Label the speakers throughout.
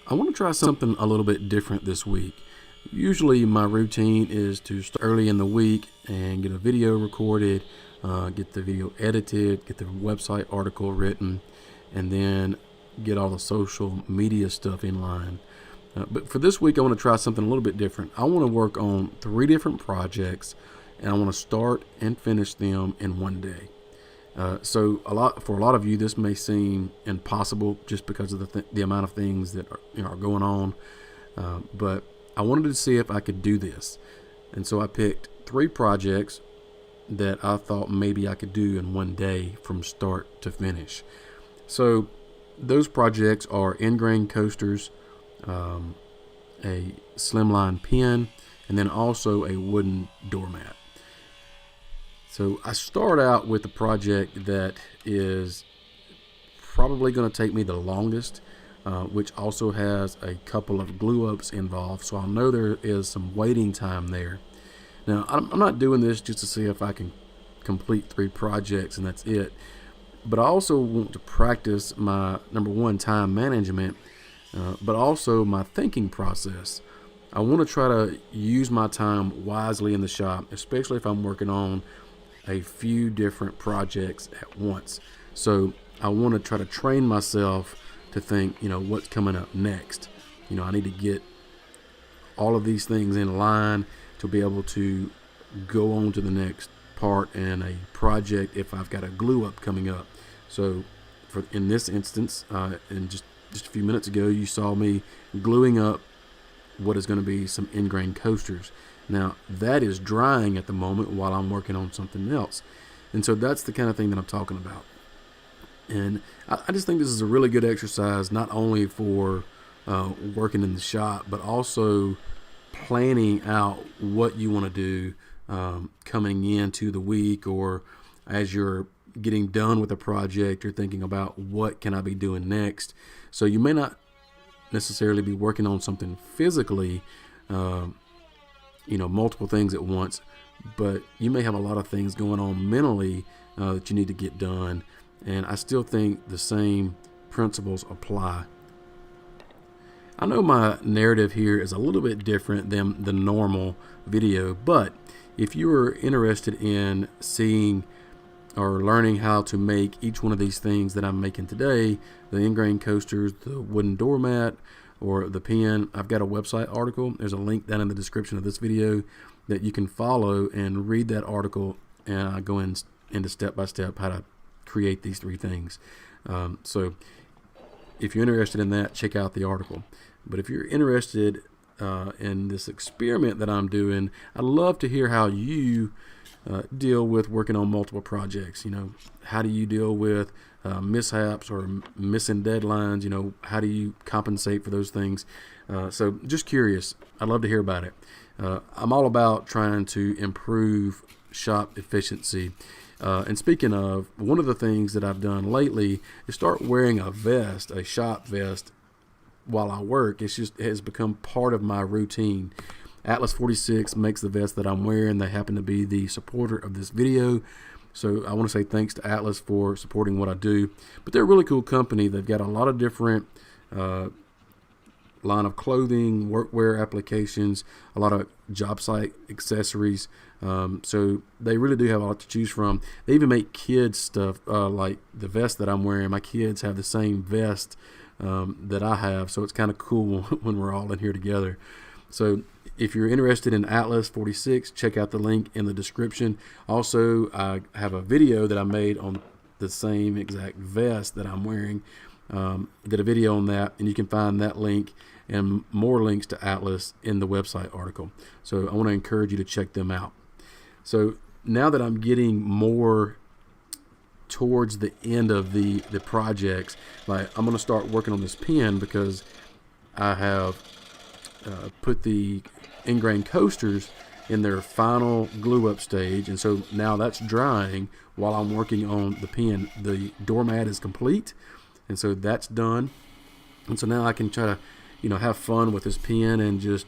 Speaker 1: I want to try something a little bit different this week. Usually my routine is to start early in the week and get a video recorded, get the video edited, get the website article written, and then get all the social media stuff in line. But for this week, I want to try something a little bit different. I want to work on 3 different projects, and I want to start and finish them in one day. So for a lot of you, this may seem impossible just because of the amount of things that are going on. But I wanted to see if I could do this, and so I picked 3 projects that I thought maybe I could do in one day from start to finish. So those projects are ingrain coasters, a slimline pen, and then also a wooden doormat. So I start out with a project that is probably going to take me the longest, which also has a couple of glue ups involved. So I know there is some waiting time there. Now, I'm not doing this just to see if I can complete 3 projects and that's it. But I also want to practice my, number one, time management, but also my thinking process. I want to try to use my time wisely in the shop, especially if I'm working on a few different projects at once. So I want to try to train myself to think, what's coming up next. I need to get all of these things in line to be able to go on to the next part in a project if I've got a glue up coming up. So in this instance, and just a few minutes ago, you saw me gluing up what is going to be some ingrain coasters. Now, that is drying at the moment while I'm working on something else. And so that's the kind of thing that I'm talking about. And I just think this is a really good exercise, not only for working in the shop, but also planning out what you want to do coming into the week, or as you're getting done with a project, you're thinking about what can I be doing next. So you may not necessarily be working on something physically, multiple things at once, but you may have a lot of things going on mentally that you need to get done. And I still think the same principles apply. I know my narrative here is a little bit different than the normal video, but if you are interested in seeing or learning how to make each one of these things that I'm making today, the ingrain coasters, the wooden doormat, or the pen, I've got a website article. There's a link down in the description of this video that you can follow and read that article, and I go into step-by-step how to create these 3 things. So if you're interested in that, check out the article. But if you're interested in this experiment that I'm doing, I'd love to hear how you deal with working on multiple projects. How do you deal with mishaps or missing deadlines? How do you compensate for those things? So just curious. I'd love to hear about it. I'm all about trying to improve shop efficiency. And speaking of, one of the things that I've done lately is start wearing a vest, a shop vest, while I work. It has become part of my routine. Atlas 46 makes the vest that I'm wearing. They happen to be the supporter of this video. So I want to say thanks to Atlas for supporting what I do. But they're a really cool company. They've got a lot of different line of clothing, workwear applications, a lot of job site accessories. So they really do have a lot to choose from. They even make kids stuff, like the vest that I'm wearing. My kids have the same vest that I have, so it's kind of cool when we're all in here together. So if you're interested in Atlas 46, check out the link in the description. Also, I have a video that I made on the same exact vest that I'm wearing. Did a video on that, and you can find that link and more links to Atlas in the website article. So I want to encourage you to check them out. So now that I'm getting more towards the end of the projects, like I'm going to start working on this pen because I have put the ingrain coasters in their final glue up stage, and so now that's drying while I'm working on the pen. The doormat is complete, and so that's done, and so now I can try to have fun with this pen and just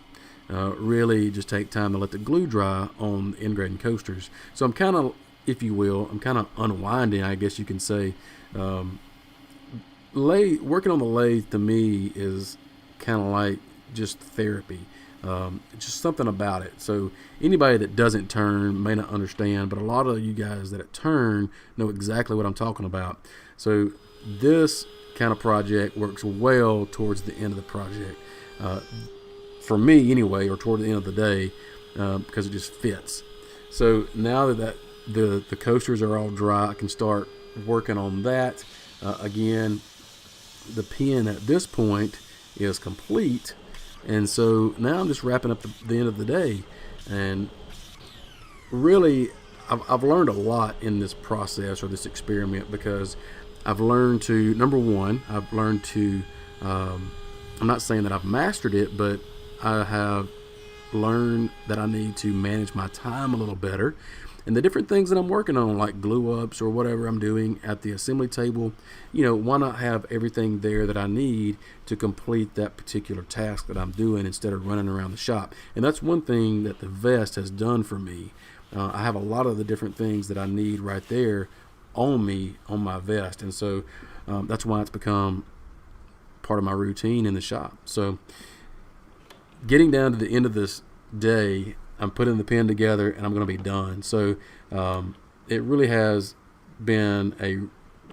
Speaker 1: really just take time to let the glue dry on the ingrain coasters. So I'm kind of, if you will, unwinding, I guess you can say. Working on the lathe to me is kind of like just therapy. Just something about it. So anybody that doesn't turn may not understand, but a lot of you guys that turn know exactly what I'm talking about. So this kind of project works well towards the end of the project, for me anyway, or toward the end of the day, because it just fits. So now that the coasters are all dry, I can start working on that. Again, the pen at this point is complete, and so now I'm just wrapping up the end of the day. And really, I've learned a lot in this process or this experiment, because I've learned to, number one, I've learned to, I'm not saying that I've mastered it, but I have learned that I need to manage my time a little better. And the different things that I'm working on, like glue ups or whatever I'm doing at the assembly table, why not have everything there that I need to complete that particular task that I'm doing, instead of running around the shop. And that's one thing that the vest has done for me. I have a lot of the different things that I need right there on me, on my vest. And so that's why it's become part of my routine in the shop. So getting down to the end of this day, I'm putting the pen together and I'm going to be done. So it really has been a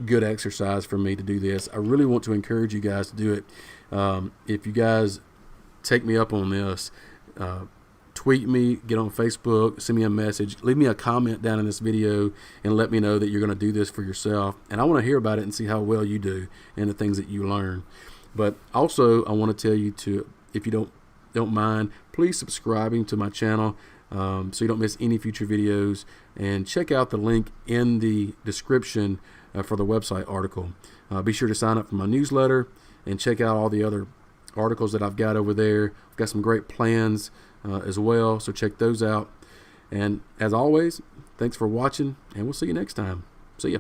Speaker 1: good exercise for me to do this. I really want to encourage you guys to do it. If you guys take me up on this, tweet me, get on Facebook, send me a message, leave me a comment down in this video, and let me know that you're going to do this for yourself. And I want to hear about it and see how well you do and the things that you learn. But also, I want to tell you to, if you don't mind, please subscribing to my channel, so you don't miss any future videos, and check out the link in the description for the website article. Be sure to sign up for my newsletter and check out all the other articles that I've got over there. I've got some great plans as well, so check those out. And as always, thanks for watching, and we'll see you next time. See ya.